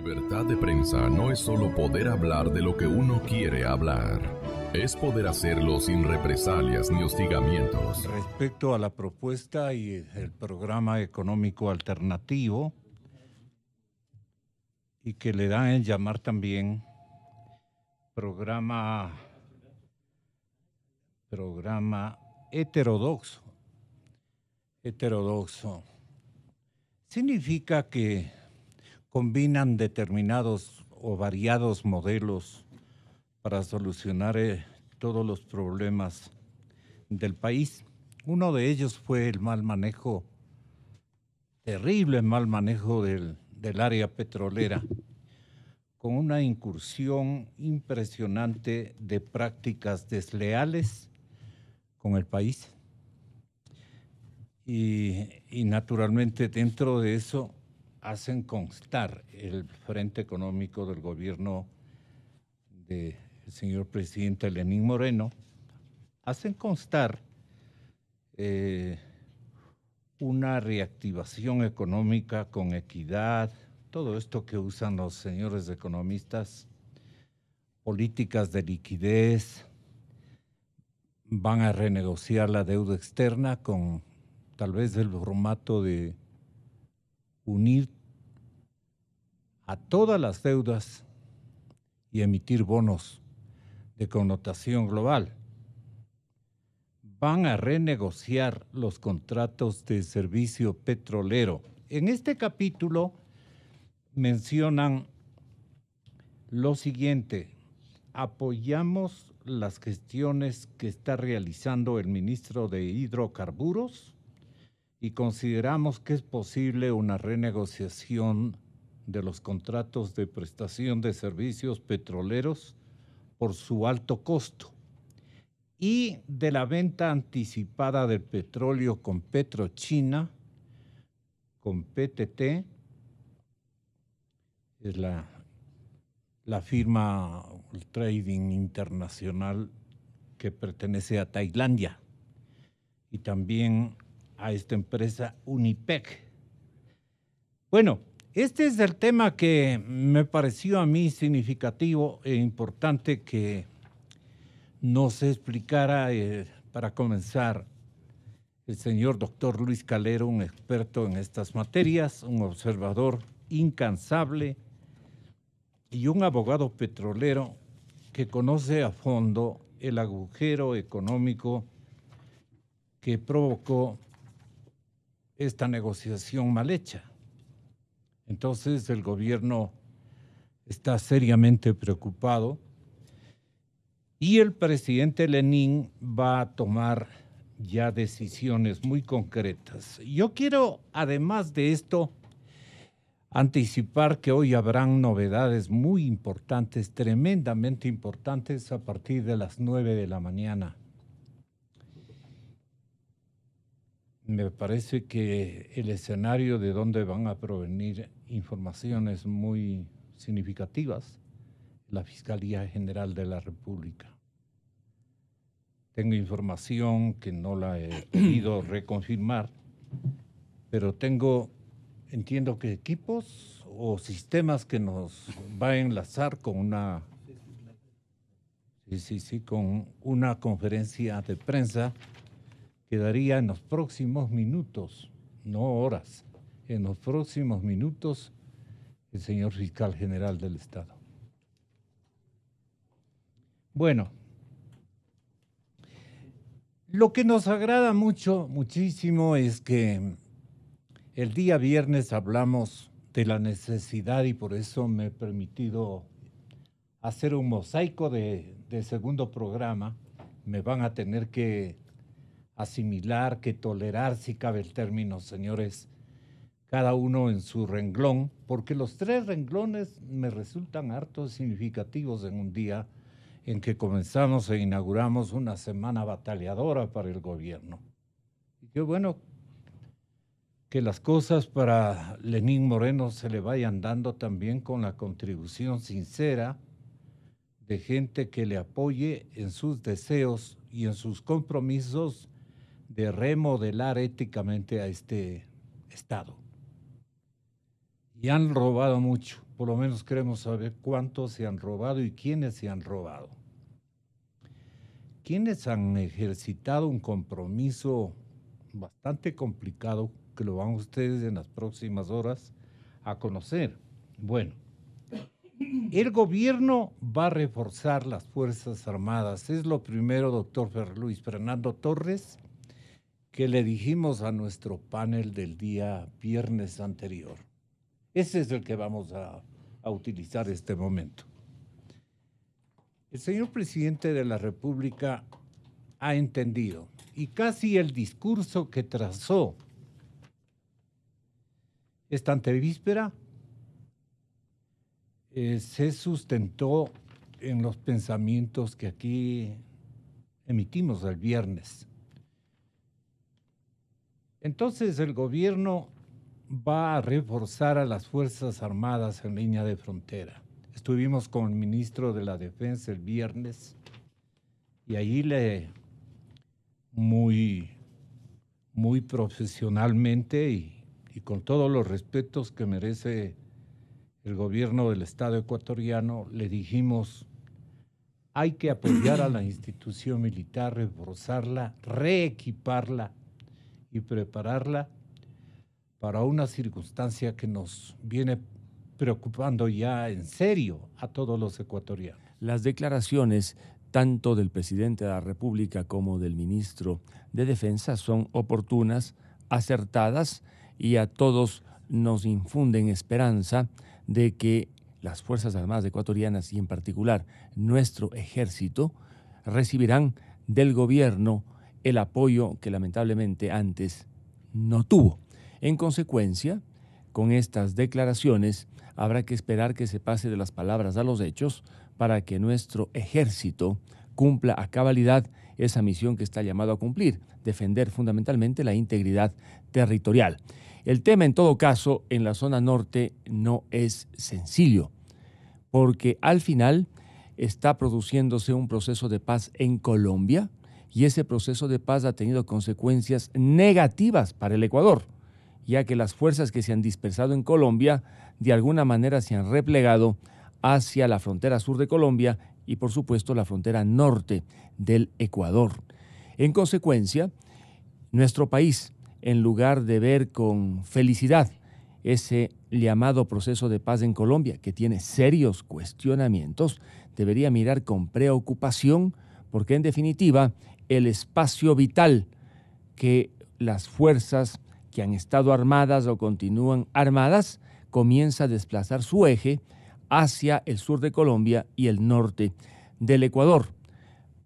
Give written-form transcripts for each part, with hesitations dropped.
Libertad de prensa no es solo poder hablar de lo que uno quiere hablar. Es poder hacerlo sin represalias ni hostigamientos. Respecto a la propuesta y el programa económico alternativo, y que le dan el llamar también programa heterodoxo. Heterodoxo significa que combinan determinados o variados modelos para solucionar todos los problemas del país. Uno de ellos fue el mal manejo, terrible mal manejo del área petrolera, con una incursión impresionante de prácticas desleales con el país. Y naturalmente dentro de eso hacen constar el frente económico del gobierno del señor presidente Lenín Moreno, hacen constar una reactivación económica con equidad, todo esto que usan los señores economistas, políticas de liquidez, van a renegociar la deuda externa con tal vez el formato de unir a todas las deudas y emitir bonos de connotación global. Van a renegociar los contratos de servicio petrolero. En este capítulo mencionan lo siguiente: apoyamos las gestiones que está realizando el ministro de Hidrocarburos y consideramos que es posible una renegociación de los contratos de prestación de servicios petroleros por su alto costo y de la venta anticipada del petróleo con PetroChina, con PTT, es la firma el trading internacional que pertenece a Tailandia, y también a esta empresa Unipec. Bueno, este es el tema que me pareció a mí significativo e importante que nos explicara, para comenzar, el señor doctor Luis Calero, un experto en estas materias, un observador incansable y un abogado petrolero que conoce a fondo el agujero económico que provocó esta negociación mal hecha. Entonces el gobierno está seriamente preocupado y el presidente Lenín va a tomar ya decisiones muy concretas. Yo quiero, además de esto, anticipar que hoy habrán novedades muy importantes, tremendamente importantes, a partir de las 9 de la mañana. Me parece que el escenario de donde van a provenir informaciones muy significativas, la Fiscalía General de la República. Tengo información que no la he podido reconfirmar, pero entiendo que equipos o sistemas que nos va a enlazar con con una conferencia de prensa que daría en los próximos minutos, no horas, en los próximos minutos, el señor fiscal general del Estado. Bueno, lo que nos agrada muchísimo es que el día viernes hablamos de la necesidad, y por eso me he permitido hacer un mosaico de segundo programa. Me van a tener que asimilar, que tolerar, si cabe el término, señores, cada uno en su renglón, porque los tres renglones me resultan harto significativos en un día en que comenzamos e inauguramos una semana batalladora para el gobierno. Y qué bueno que las cosas para Lenín Moreno se le vayan dando también con la contribución sincera de gente que le apoye en sus deseos y en sus compromisos de remodelar éticamente a este Estado. Y han robado mucho, por lo menos queremos saber cuántos se han robado y quiénes se han robado. ¿Quiénes han ejercitado un compromiso bastante complicado que lo van ustedes en las próximas horas a conocer? Bueno, el gobierno va a reforzar las Fuerzas Armadas. Es lo primero, doctor Luis Fernando Torres, que le dijimos a nuestro panel del día viernes anterior. Ese es el que vamos a utilizar este momento. El señor presidente de la República ha entendido, y casi el discurso que trazó esta antevíspera se sustentó en los pensamientos que aquí emitimos el viernes. Entonces el gobierno va a reforzar a las Fuerzas Armadas en línea de frontera. Estuvimos con el ministro de la Defensa el viernes y allí muy profesionalmente y con todos los respetos que merece el gobierno del Estado ecuatoriano, le dijimos: hay que apoyar a la institución militar, reforzarla, reequiparla y prepararla para una circunstancia que nos viene preocupando ya en serio a todos los ecuatorianos. Las declaraciones tanto del presidente de la República como del ministro de Defensa son oportunas, acertadas y a todos nos infunden esperanza de que las Fuerzas Armadas ecuatorianas y en particular nuestro ejército recibirán del gobierno el apoyo que lamentablemente antes no tuvo. En consecuencia, con estas declaraciones habrá que esperar que se pase de las palabras a los hechos para que nuestro ejército cumpla a cabalidad esa misión que está llamado a cumplir, defender fundamentalmente la integridad territorial. El tema, en todo caso, en la zona norte no es sencillo, porque al final está produciéndose un proceso de paz en Colombia y ese proceso de paz ha tenido consecuencias negativas para el Ecuador, ya que las fuerzas que se han dispersado en Colombia de alguna manera se han replegado hacia la frontera sur de Colombia y, por supuesto, la frontera norte del Ecuador. En consecuencia, nuestro país, en lugar de ver con felicidad ese llamado proceso de paz en Colombia, que tiene serios cuestionamientos, debería mirar con preocupación, porque en definitiva el espacio vital que las fuerzas que han estado armadas o continúan armadas comienza a desplazar su eje hacia el sur de Colombia y el norte del Ecuador.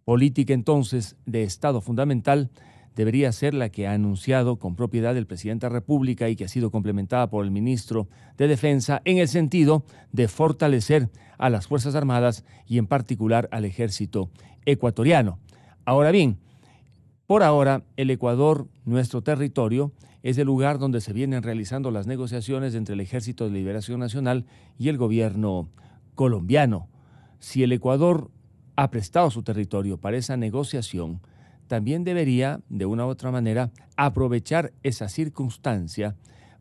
Política entonces de Estado fundamental debería ser la que ha anunciado con propiedad el presidente de la República y que ha sido complementada por el ministro de Defensa en el sentido de fortalecer a las Fuerzas Armadas y en particular al ejército ecuatoriano. Ahora bien, por ahora el Ecuador, nuestro territorio, es el lugar donde se vienen realizando las negociaciones entre el Ejército de Liberación Nacional y el gobierno colombiano. Si el Ecuador ha prestado su territorio para esa negociación, también debería, de una u otra manera, aprovechar esa circunstancia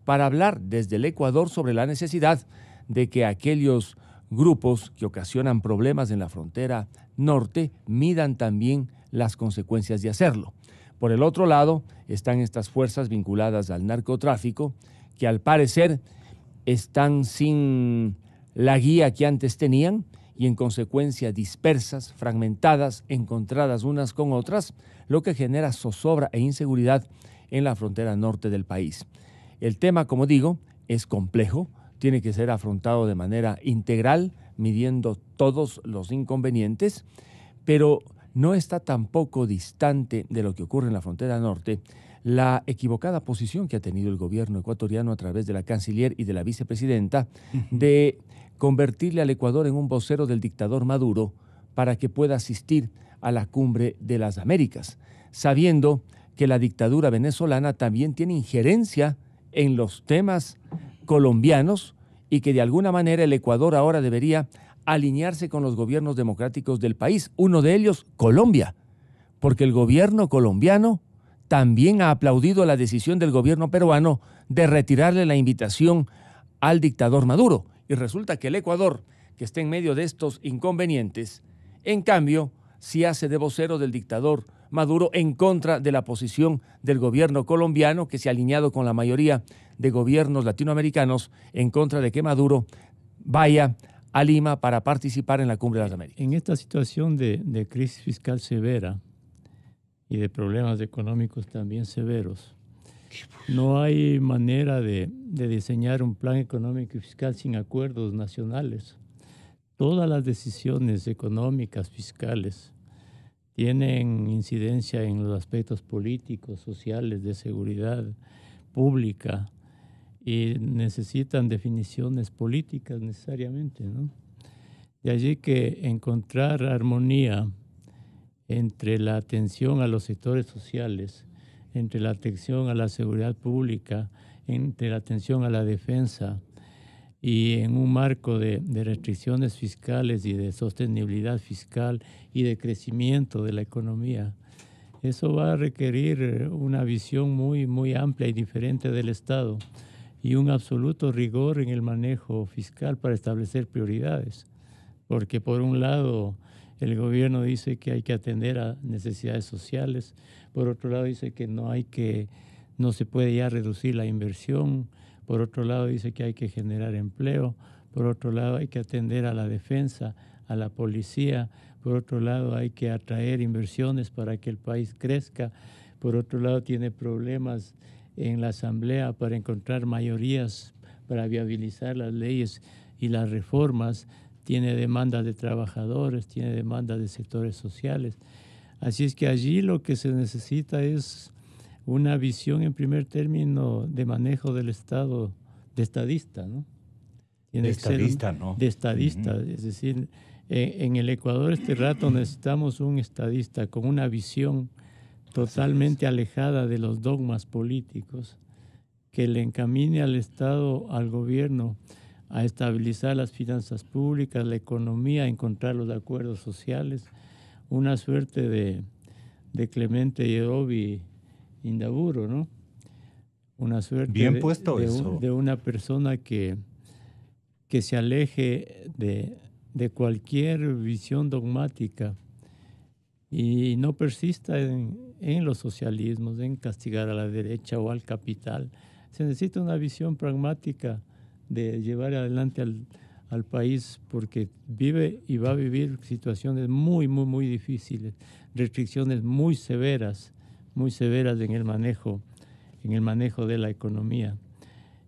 para hablar desde el Ecuador sobre la necesidad de que aquellos grupos que ocasionan problemas en la frontera norte midan también las consecuencias de hacerlo. Por el otro lado, están estas fuerzas vinculadas al narcotráfico que al parecer están sin la guía que antes tenían y en consecuencia dispersas, fragmentadas, encontradas unas con otras, lo que genera zozobra e inseguridad en la frontera norte del país. El tema, como digo, es complejo, tiene que ser afrontado de manera integral, midiendo todos los inconvenientes, pero no está tampoco distante de lo que ocurre en la frontera norte la equivocada posición que ha tenido el gobierno ecuatoriano a través de la canciller y de la vicepresidenta de convertirle al Ecuador en un vocero del dictador Maduro para que pueda asistir a la cumbre de las Américas, sabiendo que la dictadura venezolana también tiene injerencia en los temas colombianos y que de alguna manera el Ecuador ahora debería alinearse con los gobiernos democráticos del país, uno de ellos Colombia, porque el gobierno colombiano también ha aplaudido la decisión del gobierno peruano de retirarle la invitación al dictador Maduro. Y resulta que el Ecuador, que está en medio de estos inconvenientes, en cambio, sí hace de vocero del dictador Maduro en contra de la posición del gobierno colombiano, que se ha alineado con la mayoría de gobiernos latinoamericanos en contra de que Maduro vaya a Lima para participar en la Cumbre de las Américas. En esta situación de crisis fiscal severa y de problemas económicos también severos, no hay manera de diseñar un plan económico y fiscal sin acuerdos nacionales. Todas las decisiones económicas, fiscales, tienen incidencia en los aspectos políticos, sociales, de seguridad pública y necesitan definiciones políticas necesariamente, ¿no? De allí que encontrar armonía entre la atención a los sectores sociales, entre la atención a la seguridad pública, entre la atención a la defensa y en un marco de restricciones fiscales y de sostenibilidad fiscal y de crecimiento de la economía. Eso va a requerir una visión muy, muy amplia y diferente del Estado y un absoluto rigor en el manejo fiscal para establecer prioridades. Porque por un lado el gobierno dice que hay que atender a necesidades sociales, por otro lado dice que no se puede ya reducir la inversión, por otro lado dice que hay que generar empleo, por otro lado hay que atender a la defensa, a la policía, por otro lado hay que atraer inversiones para que el país crezca, por otro lado tiene problemas en la Asamblea para encontrar mayorías para viabilizar las leyes y las reformas, tiene demandas de trabajadores, tiene demandas de sectores sociales. Así es que allí lo que se necesita es una visión en primer término de manejo del Estado, de estadista, ¿no? Tiene de estadista, ¿no? De estadista, es decir, en el Ecuador este rato necesitamos un estadista con una visión totalmente alejada de los dogmas políticos, que le encamine al Estado, al gobierno, a estabilizar las finanzas públicas, la economía, a encontrar los acuerdos sociales, una suerte de Clemente Yerobi Indaburo, ¿no? Una suerte bien puesto eso. De una persona que se aleje de cualquier visión dogmática y no persista en los socialismos, en castigar a la derecha o al capital. Se necesita una visión pragmática de llevar adelante al país, porque vive y va a vivir situaciones muy, muy, muy difíciles, restricciones muy severas en el manejo de la economía.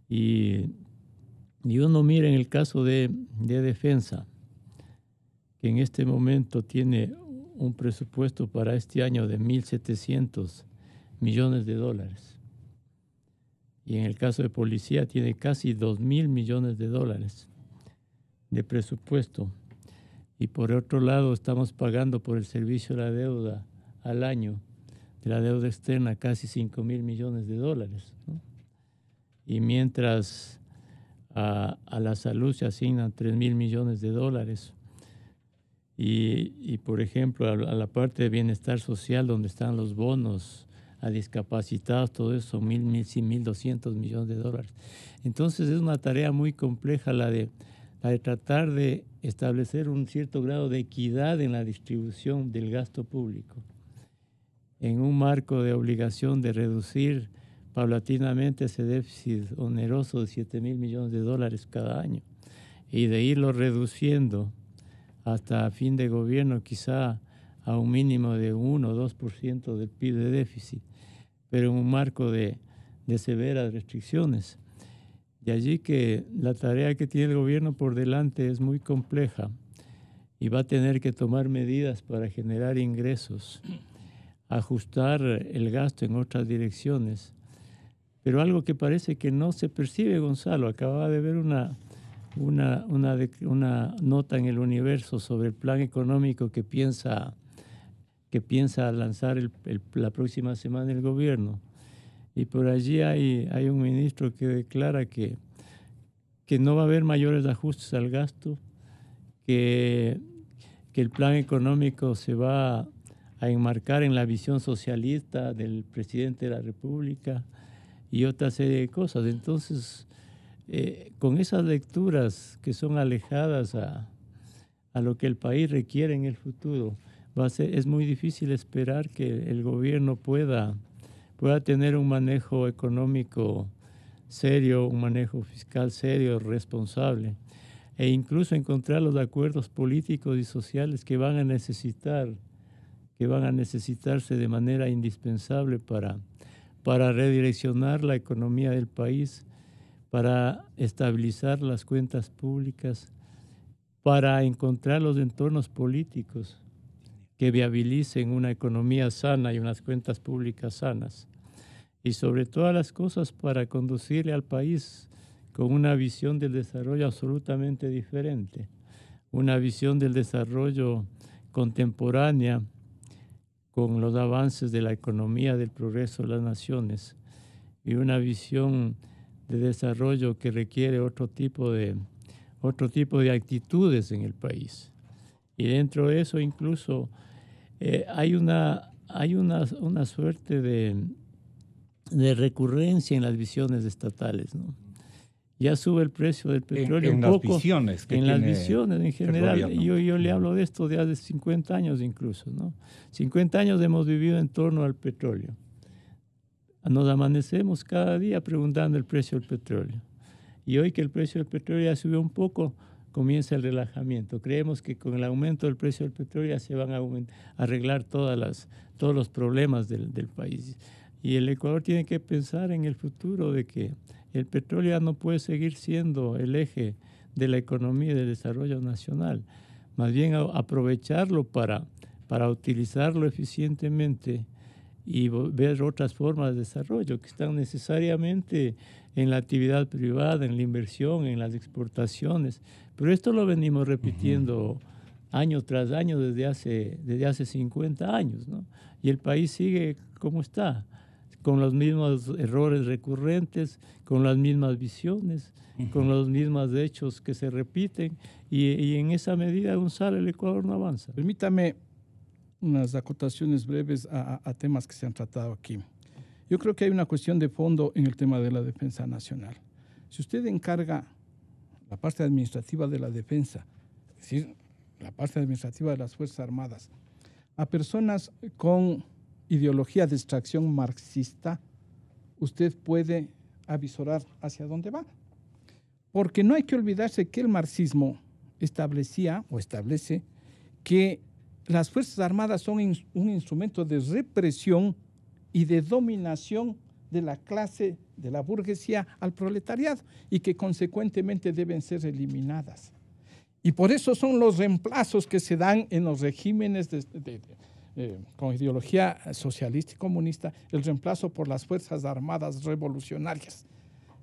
Y uno mira en el caso de defensa, que en este momento tiene un presupuesto para este año de 1.700 millones de dólares. Y en el caso de policía tiene casi 2.000 millones de dólares de presupuesto. Y por otro lado estamos pagando por el servicio de la deuda al año, de la deuda externa, casi 5.000 millones de dólares, ¿no? Y mientras a la salud se asignan 3.000 millones de dólares. Y por ejemplo, a la parte de bienestar social, donde están los bonos a discapacitados, todo eso son 1.200 millones de dólares. Entonces es una tarea muy compleja la de tratar de establecer un cierto grado de equidad en la distribución del gasto público, en un marco de obligación de reducir paulatinamente ese déficit oneroso de 7.000 millones de dólares cada año y de irlo reduciendo hasta fin de gobierno quizá a un mínimo de 1 o 2% del PIB de déficit, pero en un marco de severas restricciones. De allí que la tarea que tiene el gobierno por delante es muy compleja y va a tener que tomar medidas para generar ingresos, ajustar el gasto en otras direcciones. Pero algo que parece que no se percibe, Gonzalo, acababa de ver una nota en El Universo sobre el plan económico que piensa lanzar la próxima semana el gobierno. Y por allí hay un ministro que declara que no va a haber mayores ajustes al gasto, que el plan económico se va a enmarcar en la visión socialista del presidente de la República y otra serie de cosas. Entonces, con esas lecturas que son alejadas a lo que el país requiere en el futuro, es muy difícil esperar que el gobierno pueda tener un manejo económico serio, un manejo fiscal serio, responsable, e incluso encontrar los acuerdos políticos y sociales que van a necesitarse de manera indispensable para redireccionar la economía del país, para estabilizar las cuentas públicas, para encontrar los entornos políticos que viabilicen una economía sana y unas cuentas públicas sanas. Y sobre todas las cosas para conducirle al país con una visión del desarrollo absolutamente diferente, una visión del desarrollo contemporánea con los avances de la economía, del progreso de las naciones, y una visión de desarrollo que requiere otro tipo de actitudes en el país. Y dentro de eso incluso hay una suerte de recurrencia en las visiones estatales, ¿no? Ya sube el precio del petróleo en un las poco. Visiones que en las visiones en general. Yo le hablo de esto de hace 50 años incluso, ¿no? 50 años hemos vivido en torno al petróleo. Nos amanecemos cada día preguntando el precio del petróleo. Y hoy que el precio del petróleo ya subió un poco, comienza el relajamiento. Creemos que con el aumento del precio del petróleo ya se van a arreglar todos los problemas del país. Y el Ecuador tiene que pensar en el futuro de que el petróleo ya no puede seguir siendo el eje de la economía y del desarrollo nacional. Más bien aprovecharlo para utilizarlo eficientemente y ver otras formas de desarrollo que están necesariamente en la actividad privada, en la inversión, en las exportaciones. Pero esto lo venimos repitiendo año tras año desde hace 50 años, ¿no? Y el país sigue como está, con los mismos errores recurrentes, con las mismas visiones, con los mismos hechos que se repiten, y en esa medida, Gonzalo, el Ecuador no avanza. Permítame unas acotaciones breves a temas que se han tratado aquí. Yo creo que hay una cuestión de fondo en el tema de la defensa nacional. Si usted encarga la parte administrativa de la defensa, es decir, la parte administrativa de las Fuerzas Armadas, a personas con ideología de extracción marxista, usted puede avisorar hacia dónde va. Porque no hay que olvidarse que el marxismo establecía o establece que las Fuerzas Armadas son un instrumento de represión y de dominación de la clase, de la burguesía al proletariado, y que consecuentemente deben ser eliminadas. Y por eso son los reemplazos que se dan en los regímenes con ideología socialista y comunista, el reemplazo por las Fuerzas Armadas revolucionarias.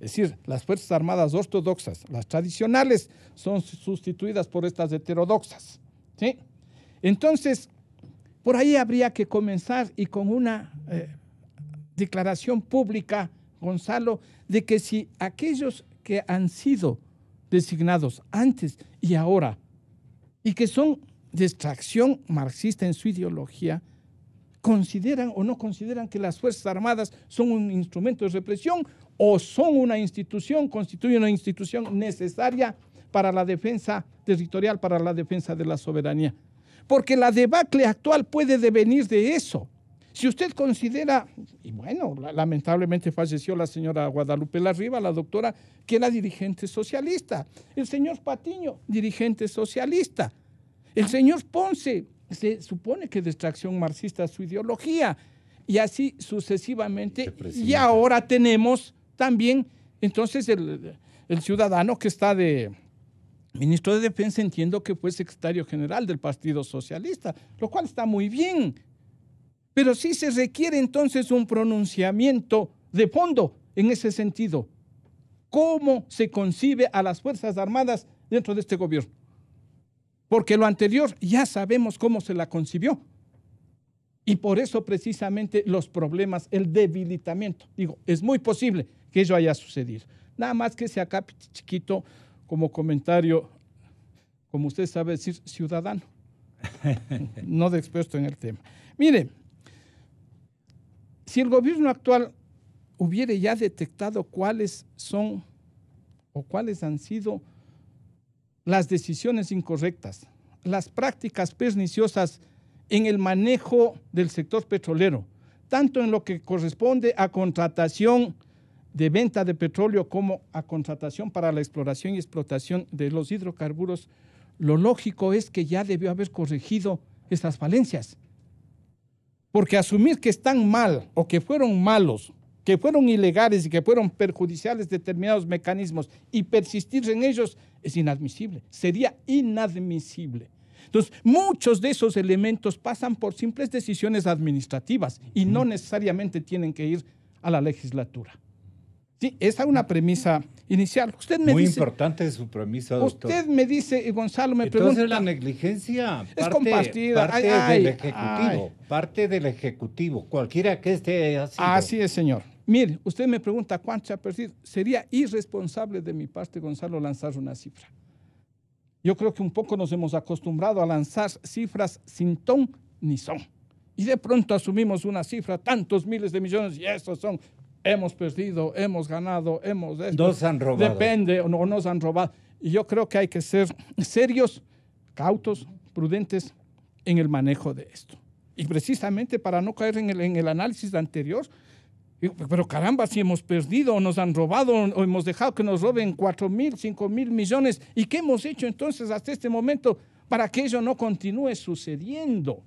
Es decir, las Fuerzas Armadas ortodoxas, las tradicionales, son sustituidas por estas heterodoxas, ¿sí? Entonces, por ahí habría que comenzar, y con una declaración pública, Gonzalo, de que si aquellos que han sido designados antes y ahora, y que son de extracción marxista en su ideología, consideran o no consideran que las Fuerzas Armadas son un instrumento de represión o son una institución, constituyen una institución necesaria para la defensa territorial, para la defensa de la soberanía. Porque la debacle actual puede devenir de eso. Si usted considera, y bueno, lamentablemente falleció la señora Guadalupe Larriba, la doctora, que era dirigente socialista. El señor Patiño, dirigente socialista. El señor Ponce, se supone que de extracción marxista su ideología. Y así sucesivamente. Y ahora tenemos también, entonces, el ciudadano que está de ministro de Defensa, entiendo que fue secretario general del Partido Socialista, lo cual está muy bien. Pero sí se requiere entonces un pronunciamiento de fondo en ese sentido. ¿Cómo se concibe a las Fuerzas Armadas dentro de este gobierno? Porque lo anterior ya sabemos cómo se la concibió. Y por eso precisamente los problemas, el debilitamiento. Digo, es muy posible que ello haya sucedido. Nada más que ese acá chiquito, como comentario, como usted sabe decir, ciudadano, no de experto en el tema. Mire, si el gobierno actual hubiera ya detectado cuáles son o cuáles han sido las decisiones incorrectas, las prácticas perniciosas en el manejo del sector petrolero, tanto en lo que corresponde a contratación de venta de petróleo como a contratación para la exploración y explotación de los hidrocarburos, lo lógico es que ya debió haber corregido esas falencias. Porque asumir que están mal o que fueron malos, que fueron ilegales y que fueron perjudiciales determinados mecanismos y persistir en ellos es inadmisible, sería inadmisible. Entonces, muchos de esos elementos pasan por simples decisiones administrativas y no necesariamente tienen que ir a la legislatura. Sí, esa es una premisa inicial. Usted me Muy dice, importante su premisa, doctor. usted me dice, Gonzalo, me Entonces pregunta. la negligencia Es compartida. Parte del Ejecutivo, cualquiera que esté así. Así es, señor. Mire, usted me pregunta cuánto se ha perdido. Sería irresponsable de mi parte, Gonzalo, lanzar una cifra. Yo creo que un poco nos hemos acostumbrado a lanzar cifras sin ton ni son. Y de pronto asumimos una cifra, tantos miles de millones, y esos son... Hemos perdido, hemos ganado, hemos... Nos han robado. Depende, o no nos han robado. Y yo creo que hay que ser serios, cautos, prudentes en el manejo de esto. Y precisamente para no caer en el análisis anterior, pero caramba, si hemos perdido o nos han robado o hemos dejado que nos roben 4.000, 5.000 millones, ¿y qué hemos hecho entonces hasta este momento para que ello no continúe sucediendo?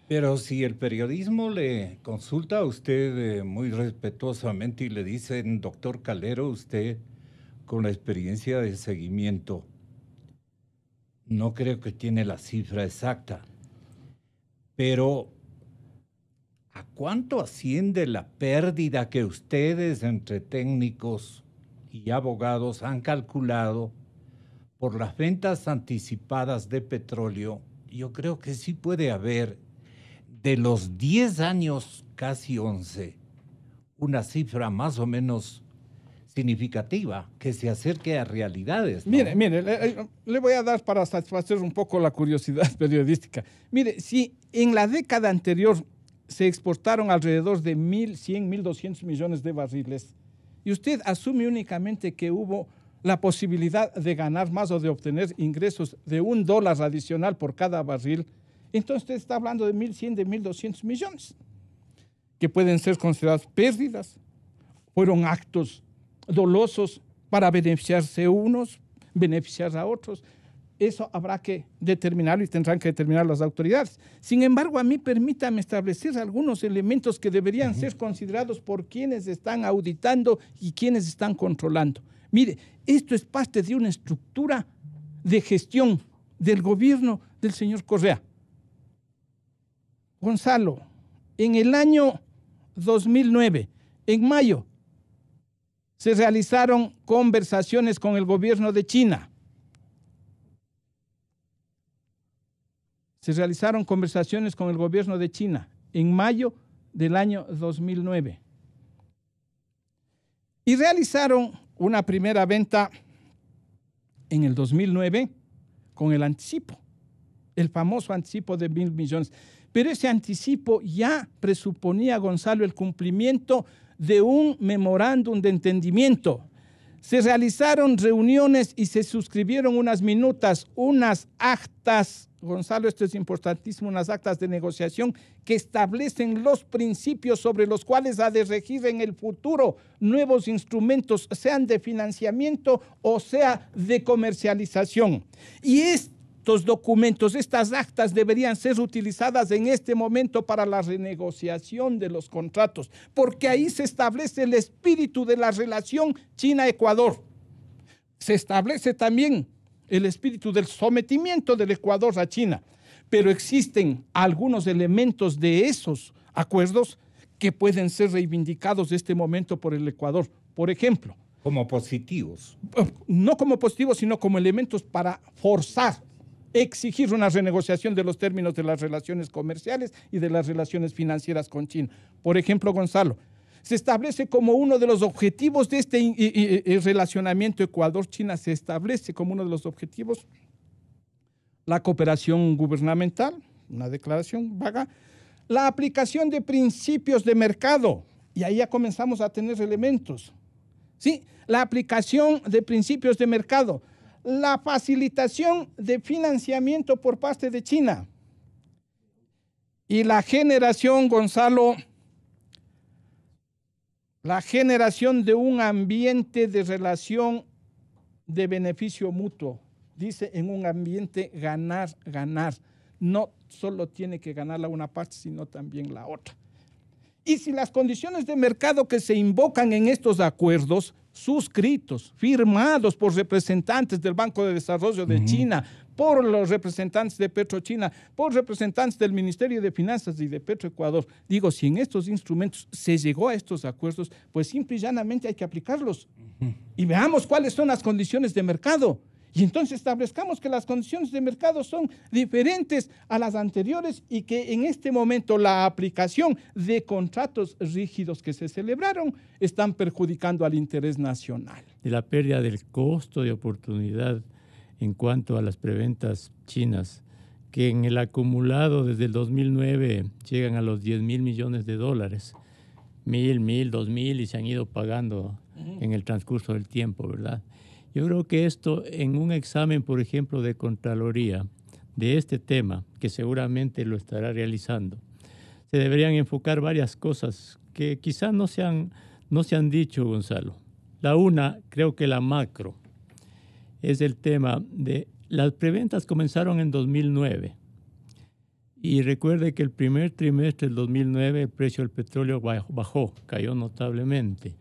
Pero si el periodismo le consulta a usted muy respetuosamente y le dicen, doctor Calero, usted con la experiencia de seguimiento, no creo que tiene la cifra exacta, pero ¿a cuánto asciende la pérdida que ustedes entre técnicos y abogados han calculado por las ventas anticipadas de petróleo? Yo creo que sí puede haber, de los 10 años, casi 11, una cifra más o menos significativa que se acerque a realidades, ¿no? Mire, le voy a dar para satisfacer un poco la curiosidad periodística. Mire, si en la década anterior se exportaron alrededor de 1.100, 1.200 millones de barriles y usted asume únicamente que hubo la posibilidad de ganar más o de obtener ingresos de $1 adicional por cada barril, entonces usted está hablando de 1.100, de 1.200 millones, que pueden ser considerados pérdidas, fueron actos dolosos para beneficiarse unos, beneficiar a otros. Eso habrá que determinarlo y tendrán que determinar las autoridades. Sin embargo, a mí permítame establecer algunos elementos que deberían ser considerados por quienes están auditando y quienes están controlando. Mire, esto es parte de una estructura de gestión del gobierno del señor Correa. Gonzalo, en el año 2009, en mayo, se realizaron conversaciones con el gobierno de China. Se realizaron conversaciones con el gobierno de China en mayo del año 2009. Y realizaron una primera venta en el 2009 con el anticipo, el famoso anticipo de 1.000 millones. Pero ese anticipo ya presuponía, Gonzalo, el cumplimiento de un memorándum de entendimiento. Se realizaron reuniones y se suscribieron unas minutas, unas actas, Gonzalo, esto es importantísimo, unas actas de negociación que establecen los principios sobre los cuales ha de regir en el futuro nuevos instrumentos, sean de financiamiento o sea de comercialización. Y estos documentos, estas actas deberían ser utilizadas en este momento para la renegociación de los contratos, porque ahí se establece el espíritu de la relación China-Ecuador. Se establece también el espíritu del sometimiento del Ecuador a China, pero existen algunos elementos de esos acuerdos que pueden ser reivindicados en este momento por el Ecuador. Por ejemplo, como positivos. No como positivos, sino como elementos para forzar, exigir una renegociación de los términos de las relaciones comerciales y de las relaciones financieras con China. Por ejemplo, Gonzalo, se establece como uno de los objetivos de este relacionamiento Ecuador-China, se establece como uno de los objetivos la cooperación gubernamental, una declaración vaga, la aplicación de principios de mercado, y ahí ya comenzamos a tener elementos, ¿sí? La aplicación de principios de mercado, la facilitación de financiamiento por parte de China y la generación, Gonzalo, la generación de un ambiente de relación de beneficio mutuo. Dice, en un ambiente ganar, ganar. No solo tiene que ganar la una parte, sino también la otra. Y si las condiciones de mercado que se invocan en estos acuerdos, suscritos, firmados por representantes del Banco de Desarrollo de China, por los representantes de PetroChina, por representantes del Ministerio de Finanzas y de Petroecuador, digo, si en estos instrumentos se llegó a estos acuerdos, pues simple y llanamente hay que aplicarlos. Y veamos cuáles son las condiciones de mercado. Y entonces establezcamos que las condiciones de mercado son diferentes a las anteriores y que en este momento la aplicación de contratos rígidos que se celebraron están perjudicando al interés nacional. De la pérdida del costo de oportunidad en cuanto a las preventas chinas, que en el acumulado desde el 2009 llegan a los 10.000 millones de dólares, 1.000, 2.000 y se han ido pagando en el transcurso del tiempo, ¿verdad? Yo creo que esto, en un examen, por ejemplo, de Contraloría, de este tema, que seguramente lo estará realizando, se deberían enfocar varias cosas que quizás no se han dicho, Gonzalo. La una, creo que la macro, es el tema de las preventas comenzaron en 2009. Y recuerde que el primer trimestre del 2009 el precio del petróleo bajó, cayó notablemente.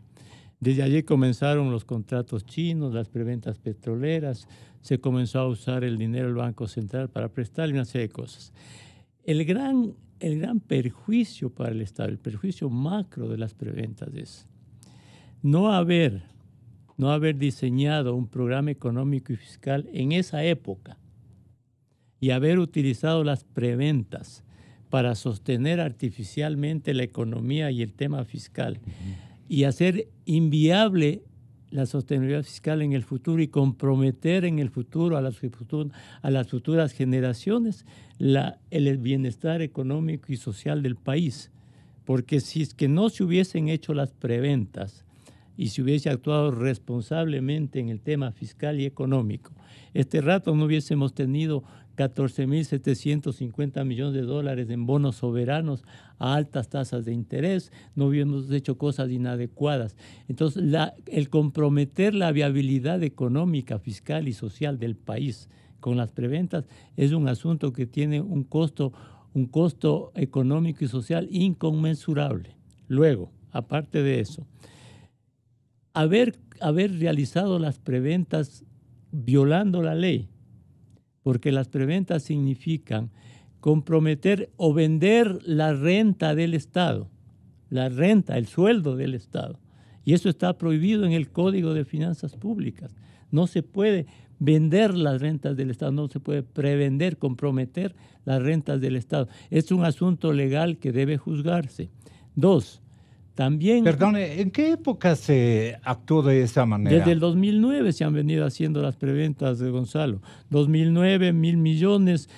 Desde allí comenzaron los contratos chinos, las preventas petroleras, se comenzó a usar el dinero del Banco Central para prestarle una serie de cosas. El gran perjuicio para el Estado, el perjuicio macro de las preventas es no haber diseñado un programa económico y fiscal en esa época y haber utilizado las preventas para sostener artificialmente la economía y el tema fiscal. Y hacer inviable la sostenibilidad fiscal en el futuro y comprometer en el futuro a las futuras generaciones el bienestar económico y social del país. Porque si es que no se hubiesen hecho las preventas y se hubiese actuado responsablemente en el tema fiscal y económico, este rato no hubiésemos tenido 14.750 millones de dólares en bonos soberanos a altas tasas de interés, no hubiéramos hecho cosas inadecuadas. Entonces, el comprometer la viabilidad económica, fiscal y social del país con las preventas es un asunto que tiene un costo económico y social inconmensurable. Luego, aparte de eso, haber realizado las preventas violando la ley, porque las preventas significan comprometer o vender la renta del Estado, la renta, el sueldo del Estado. Y eso está prohibido en el Código de Finanzas Públicas. No se puede vender las rentas del Estado, no se puede prevender, comprometer las rentas del Estado. Es un asunto legal que debe juzgarse. Dos, también... Perdone, ¿en qué época se actuó de esa manera? Desde el 2009 se han venido haciendo las preventas de Gonzalo. 2009, 1.000 millones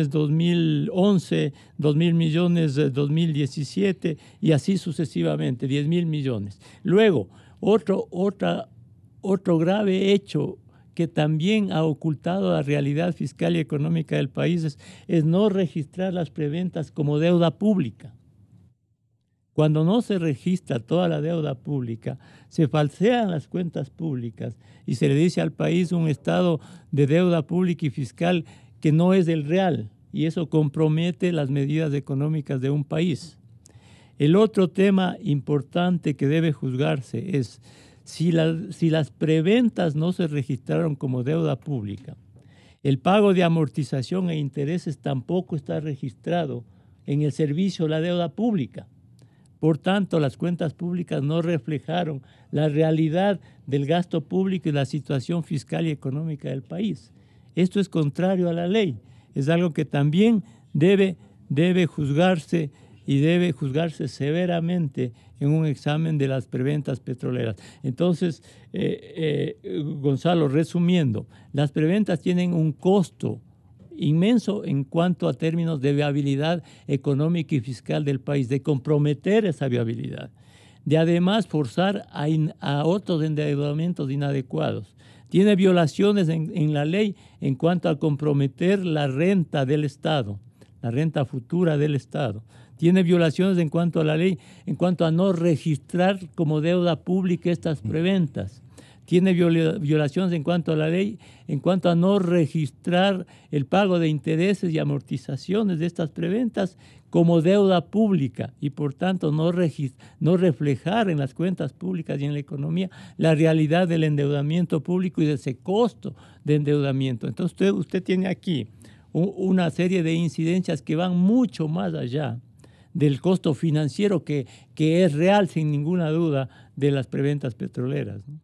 2011, 2.000 millones 2017 y así sucesivamente, 10.000 millones. Luego, otro grave hecho que también ha ocultado la realidad fiscal y económica del país es no registrar las preventas como deuda pública. Cuando no se registra toda la deuda pública, se falsean las cuentas públicas y se le dice al país un estado de deuda pública y fiscal que no es el real, y eso compromete las medidas económicas de un país. El otro tema importante que debe juzgarse es si las preventas no se registraron como deuda pública, el pago de amortización e intereses tampoco está registrado en el servicio de la deuda pública. Por tanto, las cuentas públicas no reflejaron la realidad del gasto público y la situación fiscal y económica del país. Esto es contrario a la ley. Es algo que también debe juzgarse y debe juzgarse severamente en un examen de las preventas petroleras. Entonces, Gonzalo, resumiendo, las preventas tienen un costo inmenso en cuanto a términos de viabilidad económica y fiscal del país, de comprometer esa viabilidad, de además forzar a otros endeudamientos inadecuados. Tiene violaciones en la ley en cuanto a comprometer la renta del Estado, la renta futura del Estado. Tiene violaciones en cuanto a la ley, en cuanto a no registrar como deuda pública estas preventas. Tiene violaciones en cuanto a la ley, en cuanto a no registrar el pago de intereses y amortizaciones de estas preventas como deuda pública y por tanto no reflejar en las cuentas públicas y en la economía la realidad del endeudamiento público y de ese costo de endeudamiento. Entonces usted tiene aquí una serie de incidencias que van mucho más allá del costo financiero que es real sin ninguna duda de las preventas petroleras, ¿no?